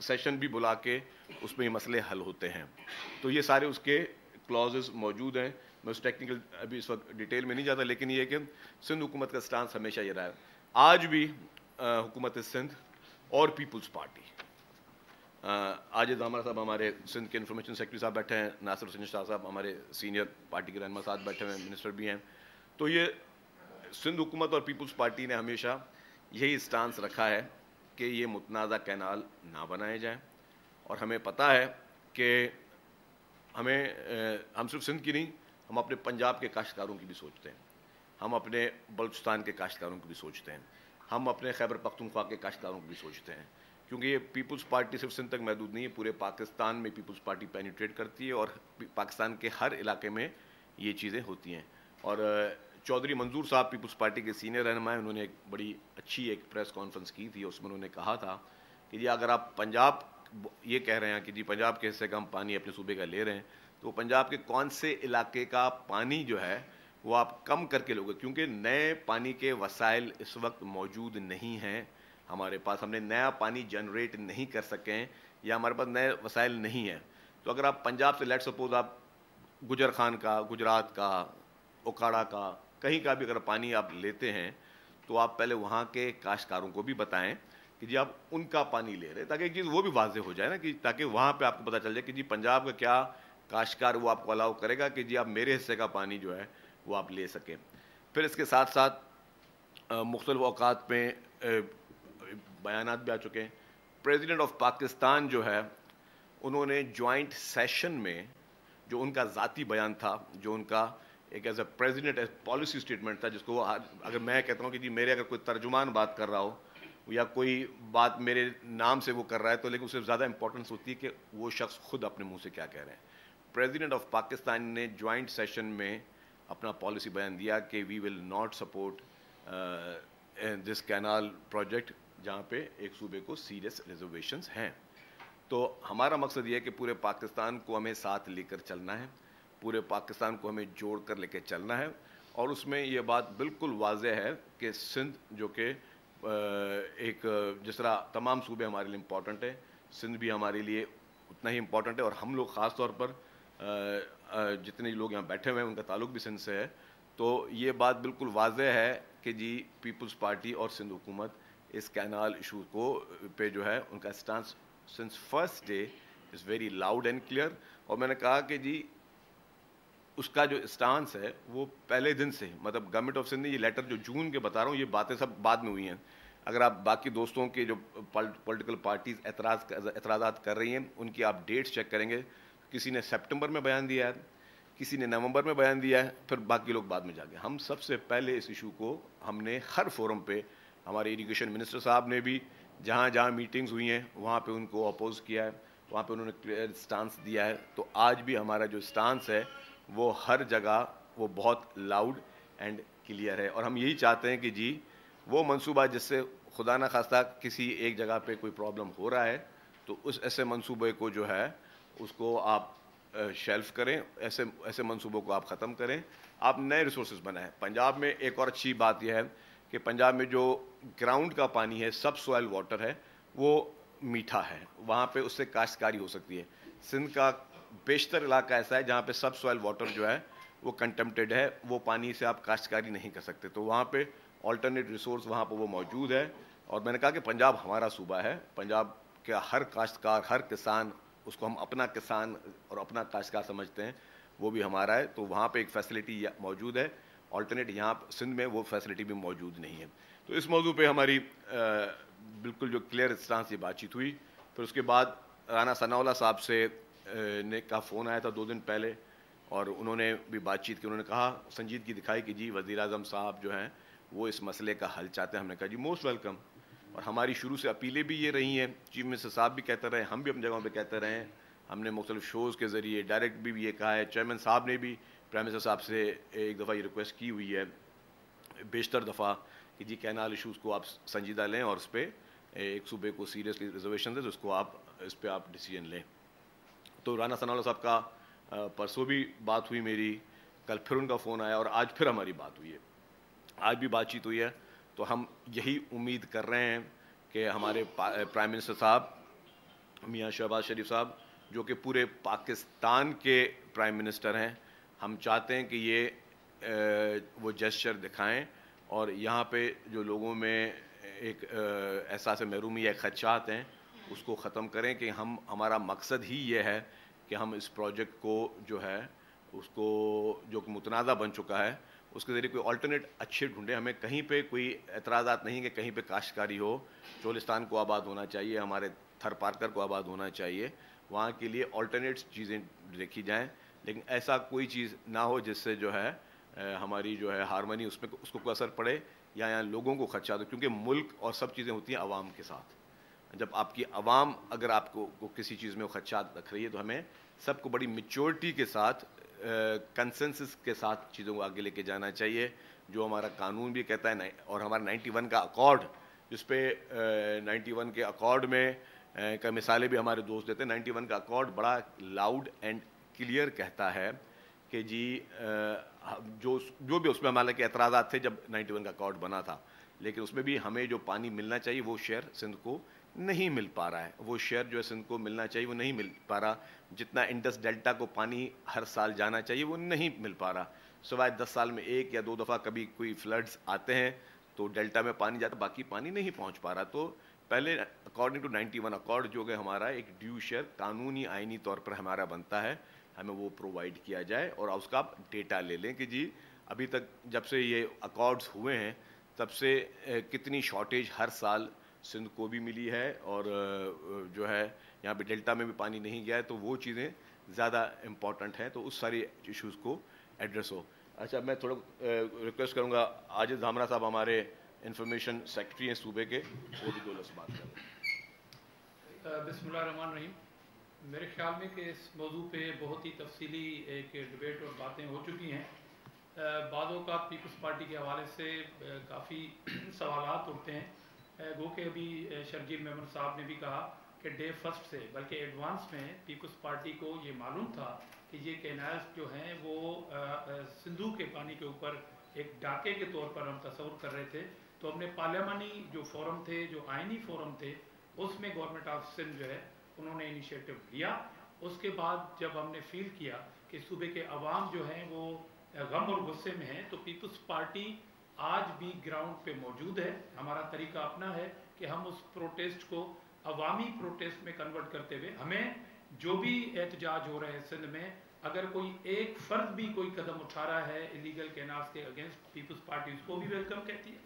Session بھی بلا کے اس میں یہ مسئلے حل ہوتے ہیں. تو یہ سارے اس کے کلازز موجود ہیں. میں اس ٹیکنیکل ابھی اس وقت ڈیٹیل میں نہیں جاتا, لیکن یہ کہ سندھ حکومت کا سٹانس ہمیشہ یہ رہا ہے. آج بھی حکومت سندھ اور پیپلز پارٹی, آج دامرا صاحب ہمارے سندھ کے انفارمیشن سیکرٹری صاحب بیٹھے ہیں, ناصر حسین شاہ صاحب ہمارے سینئر پارٹی کے رہنما صاحب بیٹھے ہوئے ہیں, منسٹر بھی ہیں. تو یہ سندھ حکومت اور پیپلز پارٹی نے ہمیشہ یہی سٹانس رکھا ہے کہ یہ متنازع کینال نہ بنائے جائیں. اور ہمیں پتہ ہے کہ ہم صرف سندھ کی نہیں, ہم اپنے پنجاب کے کاشتکاروں کی بھی سوچتے ہیں, ہم اپنے بلوچستان کے کاشتکاروں کی بھی سوچتے ہیں, ہم اپنے خیبر پختونخوا کے کاشتکاروں کی بھی سوچتے ہیں. کیونکہ یہ پیپلز پارٹی صرف سندھ تک محدود نہیں ہے, پورے پاکستان میں پیپلز پارٹی پینیٹریٹ کرتی ہے اور پاکستان کے ہر علاقے میں یہ چیزیں ہوتی ہیں. اور چودھری منظور صاحب پیپلز پارٹی کے سینئر رہنما ہیں, انہوں نے ایک بڑی اچھی ایک پریس کانفرنس کی تھی, اس میں انہوں نے کہا تھا کہ جی اگر آپ پنجاب یہ کہہ رہے ہیں کہ جی پنجاب کے حصے کا ہم پانی اپنے صوبے کا لے رہے ہیں, تو پنجاب کے کون سے علاقے کا پانی جو ہے وہ آپ کم کر کے لوگے, کیونکہ نئے پانی کے وسائل اس وقت موجود نہیں ہیں ہمارے پاس, ہم نے نیا پانی جنریٹ نہیں کر سکے ہیں یا ہمارے پاس نئے وسائل نہیں ہیں. تو اگر آپ پنجاب سے لیٹ سپوز آپ گجر خان کا, گجرات کا, اوکاڑا کا, کہیں کا بھی اگر پانی آپ لیتے ہیں تو آپ پہلے وہاں کے کاشتکاروں کو بھی بتائیں کہ جی آپ ان کا پانی لے رہے ہیں, تاکہ ایک چیز وہ بھی واضح ہو جائے نا, کہ تاکہ وہاں پہ آپ کو پتہ چل جائے کہ جی پنجاب کا کیا کاشتکار وہ آپ کو الاؤ کرے گا کہ جی آپ میرے حصے کا پانی جو ہے وہ آپ لے سکیں. پھر اس کے ساتھ ساتھ مختلف اوقات میں بیانات بھی آ چکے ہیں. پریزیڈنٹ آف پاکستان جو ہے انہوں نے جوائنٹ سیشن میں جو ان کا ذاتی بیان تھا, جو ان کا ایک as a president policy statement تھا, جس کو وہ اگر میں کہتا ہوں کہ جی میرے اگر کوئی ترجمان بات کر رہا ہو یا کوئی بات میرے نام سے وہ کر رہا ہے, تو لیکن اس سے زیادہ امپورٹنس ہوتی ہے کہ وہ شخص خود اپنے منہ سے کیا کہہ رہے ہیں. پریزیڈنٹ آف پاکستان نے جوائنٹ سیشن میں اپنا پالیسی بیان دیا کہ we will not support this canal project جہاں پہ ایک صوبے کو سیریس ریزرویشنز ہیں. تو ہمارا مقصد یہ ہے کہ پورے پاکستان کو ہمیں ساتھ لے کر چلنا ہے, پورے پاکستان کو ہمیں جوڑ کر لے کے چلنا ہے. اور اس میں یہ بات بالکل واضح ہے کہ سندھ جو کہ ایک جس طرح تمام صوبے ہمارے لیے امپورٹنٹ ہے, سندھ بھی ہمارے لیے اتنا ہی امپورٹنٹ ہے. اور ہم لوگ خاص طور پر جتنے لوگ یہاں بیٹھے ہوئے ہیں ان کا تعلق بھی سندھ سے ہے. تو یہ بات بالکل واضح ہے کہ جی پیپلز پارٹی اور سندھ حکومت اس کینال ایشو کو پہ جو ہے ان کا stance since first day is very loud and clear. اور میں نے کہا کہ جی اس کا جو اسٹانس ہے وہ پہلے دن سے, مطلب گورنمنٹ آف سندھ نے یہ لیٹر جو جون کے بتا رہا ہوں, یہ باتیں سب بعد میں ہوئی ہیں. اگر آپ باقی دوستوں کے جو پولیٹیکل پارٹیز اعتراضات کر رہی ہیں ان کی آپ ڈیٹس چیک کریں گے, کسی نے سپٹمبر میں بیان دیا ہے, کسی نے نومبر میں بیان دیا ہے, پھر باقی لوگ بعد میں جا کے. ہم سب سے پہلے اس ایشو کو ہم نے ہر فورم پہ, ہمارے ایریگیشن منسٹر صاحب نے بھی جہاں جہاں میٹنگز ہوئی ہیں وہاں پہ ان کو اپوز کیا ہے, وہاں پہ انہوں نے کلیئر سٹانس دیا ہے. تو آج بھی ہمارا جو سٹانس ہے وہ ہر جگہ وہ بہت لاؤڈ اینڈ کلیئر ہے. اور ہم یہی چاہتے ہیں کہ جی وہ منصوبہ جس سے خدا نہ خواستہ کسی ایک جگہ پہ کوئی پرابلم ہو رہا ہے, تو اس ایسے منصوبے کو جو ہے اس کو آپ شیلف کریں, ایسے منصوبوں کو آپ ختم کریں, آپ نئے ریسورسز بنائیں. پنجاب میں ایک اور اچھی بات یہ ہے کہ پنجاب میں جو گراؤنڈ کا پانی ہے, سب سوائل واٹر ہے, وہ میٹھا ہے, وہاں پہ اس سے کاشتکاری ہو سکتی ہے. سندھ کا بیشتر علاقہ ایسا ہے جہاں پہ سب سوائل واٹر جو ہے وہ کنٹمپٹیڈ ہے, وہ پانی سے آپ کاشتکاری نہیں کر سکتے. تو وہاں پہ آلٹرنیٹ ریسورس وہاں پہ وہ موجود ہے. اور میں نے کہا کہ پنجاب ہمارا صوبہ ہے, پنجاب کا ہر کاشتکار, ہر کسان, اس کو ہم اپنا کسان اور اپنا کاشتکار سمجھتے ہیں, وہ بھی ہمارا ہے. تو وہاں پہ ایک فیسلٹی موجود ہے, آلٹرنیٹ یہاں سندھ میں وہ فیسلٹی بھی موجود نہیں ہے. تو اس موضوع پہ ہماری بالکل جو کلیئر اسٹانس یہ بات چیت ہوئی. پھر اس کے بعد رانا ثناء اللہ صاحب سے نے کا فون آیا تھا 2 دن پہلے, اور انہوں نے بھی بات چیت کی. انہوں نے کہا, سنجیدگی دکھائی کہ جی وزیر اعظم صاحب جو ہیں وہ اس مسئلے کا حل چاہتے ہیں. ہم نے کہا جی موسٹ ویلکم. اور ہماری شروع سے اپیلیں بھی یہ رہی ہیں, چیف منسٹر صاحب بھی کہتے رہے, ہم بھی اپنی جگہوں پہ کہتے رہے ہیں, ہم نے مختلف شوز کے ذریعے ڈائریکٹ بھی یہ کہا ہے. چیئرمین صاحب نے بھی پرائم منسٹر صاحب سے ایک دفعہ یہ ریکویسٹ کی ہوئی ہے, بیشتر دفعہ, کہ جی کینال ایشوز کو آپ سنجیدہ لیں اور اس پہ ایک صوبے کو سیریسلی ریزرویشن ہے تو اس کو آپ اس پہ آپ ڈیسیجن لیں. تو رانا ثناء اللہ صاحب کا پرسوں بھی بات ہوئی میری, کل پھر ان کا فون آیا, اور آج پھر ہماری بات ہوئی ہے, آج بھی بات چیت ہوئی ہے. تو ہم یہی امید کر رہے ہیں کہ ہمارے پرائم منسٹر صاحب میاں شہباز شریف صاحب جو کہ پورے پاکستان کے پرائم منسٹر ہیں. ہم چاہتے ہیں کہ یہ وہ جسچر دکھائیں اور یہاں پہ جو لوگوں میں ایک احساس محرومی یا خدشات ہیں اس کو ختم کریں کہ ہمارا مقصد ہی یہ ہے کہ ہم اس پروجیکٹ کو جو ہے اس کو جو کہ متنازع بن چکا ہے اس کے ذریعے کوئی آلٹرنیٹ اچھے ڈھونڈیں. ہمیں کہیں پہ کوئی اعتراضات نہیں کہ کہیں پہ کاشتکاری ہو. چولستان کو آباد ہونا چاہیے, ہمارے تھر پارکر کو آباد ہونا چاہیے, وہاں کے لیے آلٹرنیٹس چیزیں دیکھی جائیں, لیکن ایسا کوئی چیز نہ ہو جس سے جو ہے ہماری جو ہے ہارمنی اس کو کوئی اثر پڑے یا یہاں لوگوں کو خدشات ہو, کیونکہ ملک اور سب چیزیں ہوتی ہیں عوام کے ساتھ. جب آپ کی عوام اگر آپ کو کسی چیز میں خدشات رکھ رہی ہے تو ہمیں سب کو بڑی میچورٹی کے ساتھ کنسنسس کے ساتھ چیزوں کو آگے لے کے جانا چاہیے, جو ہمارا قانون بھی کہتا ہے. اور ہمارا 91 کا اکارڈ جس پہ 91 کے اکارڈ میں کا مثالیں بھی ہمارے دوست دیتے ہیں. 91 کا اکارڈ بڑا لاؤڈ اینڈ کلیئر کہتا ہے کہ جی جو بھی اس میں ہمارے کے اعتراضات تھے جب 91 کا اکارڈ بنا تھا, لیکن اس میں بھی ہمیں جو پانی ملنا چاہیے وہ شیئر سندھ کو نہیں مل پا رہا ہے. وہ شیئر جو ہے سندھ کو ملنا چاہیے وہ نہیں مل پا رہا. جتنا انڈس ڈیلٹا کو پانی ہر سال جانا چاہیے وہ نہیں مل پا رہا, سوائے 10 سال میں 1 یا 2 دفعہ کبھی کوئی فلڈز آتے ہیں تو ڈیلٹا میں پانی جاتا, باقی پانی نہیں پہنچ پا رہا. تو پہلے اکارڈنگ ٹو 91 اکارڈ جو کہ ہمارا ایک ڈیو شیئر قانونی آئینی طور پر ہمارا بنتا ہے, ہمیں وہ پرووائڈ کیا جائے. اور اس کا آپ ڈیٹا لے لیں کہ جی ابھی تک جب سے یہ اکارڈز ہوئے ہیں تب سے کتنی شارٹیج ہر سال سندھ کو بھی ملی ہے, اور جو ہے یہاں پہ ڈیلٹا میں بھی پانی نہیں گیا ہے. تو وہ چیزیں زیادہ امپورٹنٹ ہیں, تو اس ساری ایشوز کو ایڈریس ہو. اچھا, میں تھوڑا ریکویسٹ کروں گا عاجز دھامرا صاحب ہمارے انفارمیشن سیکرٹری ہیں صوبے کے, وہ بھی 2 لفظ بات کریں. بسم اللہ الرحمن الرحیم. میرے خیال میں کہ اس موضوع پہ بہت ہی تفصیلی ایک ڈبیٹ اور باتیں ہو چکی ہیں. بعض اوقات پیپلز پارٹی کے حوالے سے کافی سوالات اٹھتے ہیں. گو کہ ابھی شرجیل میمن صاحب نے بھی کہا کہ ڈے فرسٹ سے بلکہ ایڈوانس میں پیپلز پارٹی کو یہ معلوم تھا کہ یہ کینالز جو ہیں وہ سندھو کے پانی کے اوپر ایک ڈاکے کے طور پر ہم تصور کر رہے تھے. تو ہم نے پارلیمانی جو فورم تھے, جو آئینی فورم تھے, اس میں گورنمنٹ آف سندھ جو ہے انہوں نے انیشیٹو لیا. اس کے بعد جب ہم نے فیل کیا کہ صوبے کے عوام جو ہیں وہ غم اور غصے میں ہیں, تو پیپلز پارٹی آج بھی گراؤنڈ پہ موجود ہے. ہمارا طریقہ اپنا ہے کہ ہم اس پروٹیسٹ کو عوامی پروٹیسٹ میں کنورٹ کرتے ہوئے, ہمیں جو بھی احتجاج ہو رہے ہیں سندھ میں, اگر کوئی ایک فرد بھی کوئی قدم اٹھا رہا ہے ایلیگل کینالز کے اگینسٹ, پیپلز پارٹی اس کو بھی ویلکم کہتی ہے.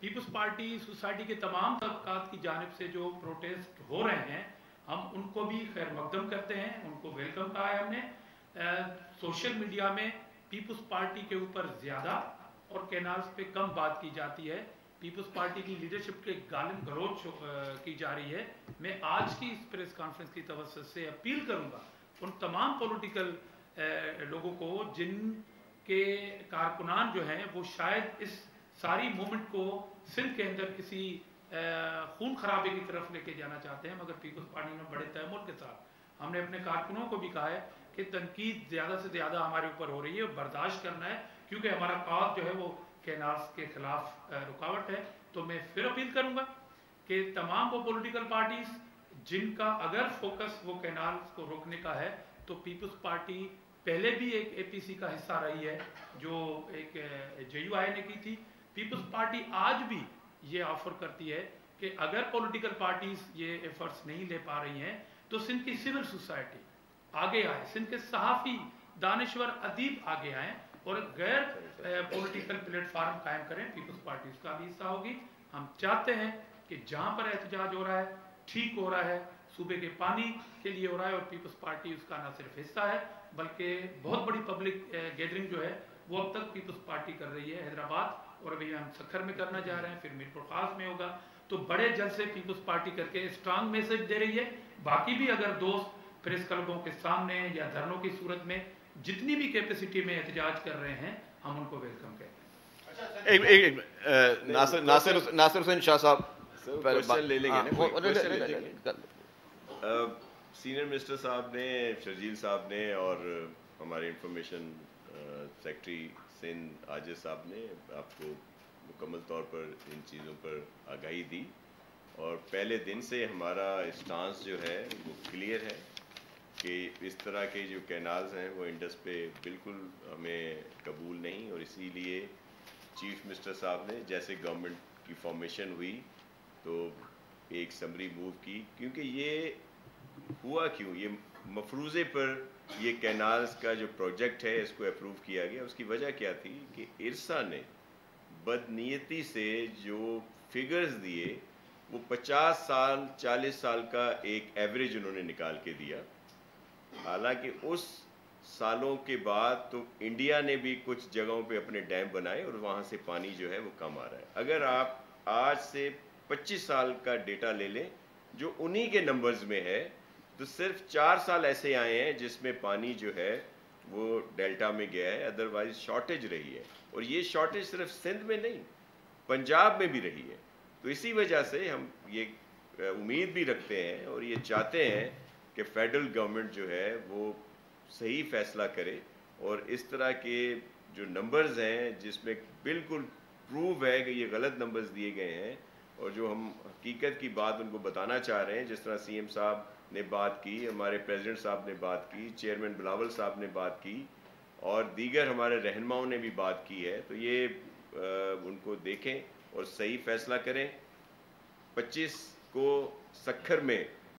پیپلز پارٹی سوسائٹی کے تمام طبقات کی جانب سے جو پروٹیسٹ ہو رہے ہیں ہم ان کو بھی خیر مقدم کرتے ہیں, ان کو ویلکم کہا ہے ہم نے. سوشل میڈیا میں پیپلز پارٹی کے اوپر زیادہ اور کینالز پہ کم بات کی جاتی ہے. پیپلز پارٹی کی لیڈرشپ کے گالن گلوچ کی جا رہی ہے. میں آج کی اس پریس کانفرنس کی توسط سے اپیل کروں گا ان تمام پولیٹیکل لوگوں کو جن کے کارکنان جو ہیں وہ شاید اس ساری موومنٹ کو سندھ کے اندر کسی خون خرابے کی طرف لے کے جانا چاہتے ہیں, مگر پیپلز پارٹی نے بڑے تحمل کے ساتھ ہم نے اپنے کارکنوں کو بھی کہا ہے کہ تنقید زیادہ سے زیادہ ہمارے اوپر ہو رہی ہے, برداشت کرنا ہے, کیونکہ ہمارا کاز جو ہے وہ کینالز کے خلاف رکاوٹ ہے. تو میں پھر اپیل کروں گا کہ تمام وہ پولیٹیکل پارٹیز جن کا اگر فوکس وہ کینالز کو روکنے کا ہے, تو پیپلز پارٹی پہلے بھی ایک اے پی سی کا حصہ رہی ہے جو ایک جے یو آئی نے کی تھی. پیپلز پارٹی آج بھی یہ آفر کرتی ہے کہ اگر پولیٹیکل پارٹیز یہ ایفرٹس نہیں لے پا رہی ہیں تو سندھ کی سول سوسائٹی آگے آئے, سندھ کے صحافی, دانشور, ادیب آگے آئیں اور غیر پولیٹیکل پلیٹ فارم قائم کریں. پیپلز پارٹی اس کا بھی حصہ ہوگی. ہم چاہتے ہیں کہ جہاں پر احتجاج ہو رہا ہے ٹھیک ہو رہا ہے, صوبے کے پانی کے لیے ہو رہا ہے, اور پیپلز پارٹی اس کا نہ صرف حصہ ہے بلکہ بہت بڑی پبلک گیدرنگ جو ہے وہ اب تک پیپلز پارٹی کر رہی ہے حیدرآباد, اور ابھی ہم سکھر میں کرنا جا رہے ہیں, پھر میرپور خاص میں ہوگا. تو بڑے جلد سے پیپلز پارٹی کر کے اسٹرانگ میسج دے رہی ہے. باقی بھی اگر دوست پریس کلبوں کے سامنے یا دھرنوں کی صورت میں جتنی بھی کیپیسٹی میں احتجاج کر رہے ہیں ہم ان کو ویلکم کہتے ہیں. ناصر حسین شاہ صاحب لے لیں گے. سینئر منسٹر صاحب نے, شرجیل صاحب نے اور ہمارے انفارمیشن سیکرٹری سندھ عاجز صاحب نے آپ کو مکمل طور پر ان چیزوں پر آگاہی دی. اور پہلے دن سے ہمارا اسٹانس جو ہے وہ کلیئر ہے کہ اس طرح کے جو کینالز ہیں وہ انڈس پہ بالکل ہمیں قبول نہیں، اور اسی لیے چیف منسٹر صاحب نے جیسے گورنمنٹ کی فارمیشن ہوئی تو ایک سمری موو کی، کیونکہ یہ ہوا کیوں، یہ مفروضے پر یہ کینالز کا جو پروجیکٹ ہے اس کو اپروو کیا گیا. اس کی وجہ کیا تھی کہ ارسا نے بدنیتی سے جو فگرز دیے وہ 50 سال 40 سال کا ایک ایوریج انہوں نے نکال کے دیا. حالانکہ اس سالوں کے بعد تو انڈیا نے بھی کچھ جگہوں پہ اپنے ڈیم بنائے اور وہاں سے پانی جو ہے وہ کم آ رہا ہے. اگر آپ آج سے 25 سال کا ڈیٹا لے لیں جو انہی کے نمبرز میں ہے تو صرف 4 سال ایسے آئے ہیں جس میں پانی جو ہے وہ ڈیلٹا میں گیا ہے، ادروائز شارٹیج رہی ہے. اور یہ شارٹیج صرف سندھ میں نہیں، پنجاب میں بھی رہی ہے. تو اسی وجہ سے ہم یہ امید بھی رکھتے ہیں اور یہ چاہتے ہیں کہ فیڈرل گورنمنٹ جو ہے وہ صحیح فیصلہ کرے، اور اس طرح کے جو نمبرز ہیں جس میں بالکل پروو ہے کہ یہ غلط نمبرز دیے گئے ہیں اور جو ہم حقیقت کی بات ان کو بتانا چاہ رہے ہیں، جس طرح سی ایم صاحب نے بات کی، ہمارے پریزیڈنٹ صاحب نے بات کی، چیئرمین بلاول صاحب نے بات کی اور دیگر ہمارے رہنماؤں نے بھی بات کی ہے، تو یہ ان کو دیکھیں اور صحیح فیصلہ کریں. 25 کو سکھر میں